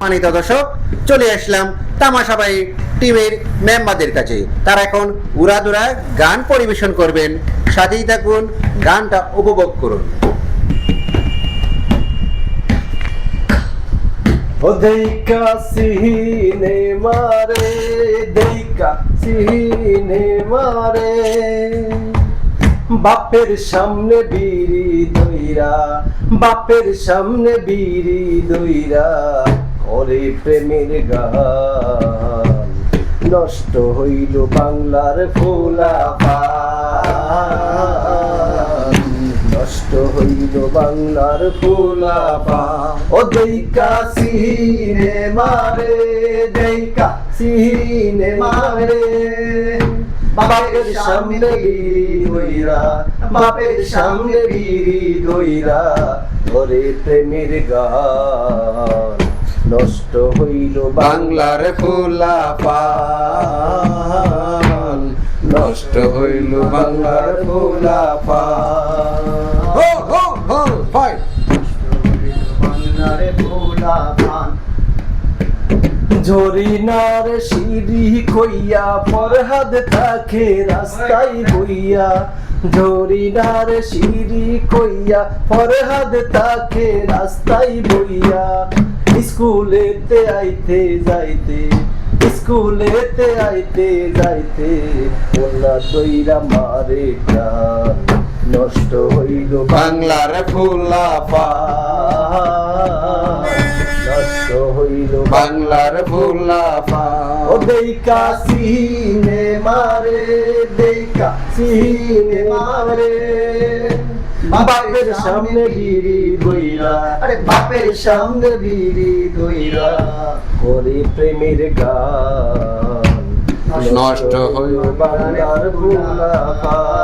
মানিত দর্শক, চলে আসলাম তামাশাবাই টিমের মেম্বারদের কাছে। তারা এখন উড়াদুরা গান পরিবেশন করবেন, সাথেই থাকুন, গানটা উপভোগ করুন। দেইকা সিনে মারে, দেইকা সিনে মারে, বাপের সামনে বিড়ি দইরা, বাপের সামনে বিড়ি দইরা করে প্রেমের গান। নষ্ট হইল বাংলার ফুলাপান, নষ্ট হইল বাংলার ফুলাপান। ও দেইকা সিনে মারে, দেইকা সিনে মারে, বাপের সামনে বিড়ি দইরা, বাপের সামনে বিড়ি দইরা করে প্রেমের গান। নষ্ট হইল বাংলার ফুলাপান, নষ্ট হইল বাংলার ফুলাপান। হো হো হো ফাইট। বাংলার ফুলাপান। ঝরিনার সিঁড়ি কইয়া ফরহাদ থাকে রাস্তায় বইয়া, ঝরিনার সিঁড়ি কইয়া ফরহাদ থাকে রাস্তায় বইয়া। স্কুলেতে আইতে যাইতে, স্কুলেতে আইতে যাইতে ওলা দইরা মারে প্রাণ। নষ্ট হইল বাংলার ফুলাপান, নষ্ট হইল বাংলার ফুলাপান। ও দেইকা সিনে মারে, দেইকা সিনে মারে, বাপের সামনে বিড়ি দইরা, আরে বাপের সামনে বিড়ি দইরা করে প্রেমের গান। নষ্ট হইল বাংলার ফুলাপান,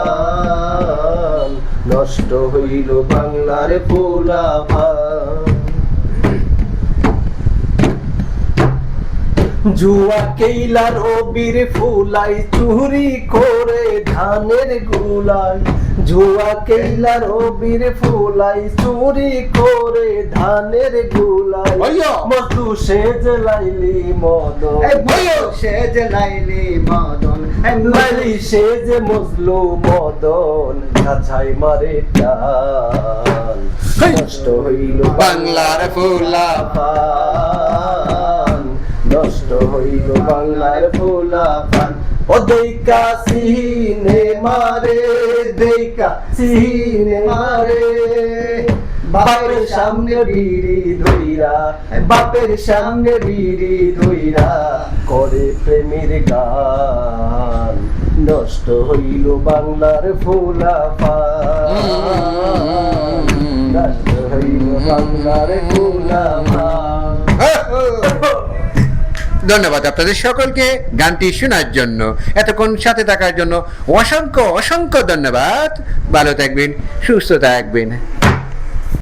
নষ্ট হইল বাংলার ফুলাপান। জুয়া কেইলার অবির ফুলাই চুরি করে ধানের গুলাই, জুয়া কেইলার অবির ফুলাই চুরি করে ধানের গুলাই। মধু সেজ লাইলি মদন, সেজ লাইলি মদন, লাইলি সেজ মজলু মদন, ঝাঝাই মারে টান। নষ্ট হইল বাংলার ফুলাপান, নষ্ট হইল বাংলার ফুলাপান। ও দেইকা সিনে মারে, দেইকা সিনে মারে, বাপের সামনে বিড়ি ধইরা, বাপের সামনে বিড়ি ধইরা করে প্রেমের গান। নষ্ট হইল বাংলার ফুলাপান, নষ্ট হইল বাংলার ফুলাপান। ধন্যবাদ আপনাদের সকলকে গানটি শোনার জন্য, এতক্ষণ সাথে থাকার জন্য অসংখ্য অসংখ্য ধন্যবাদ। ভালো থাকবেন, সুস্থ থাকবেন।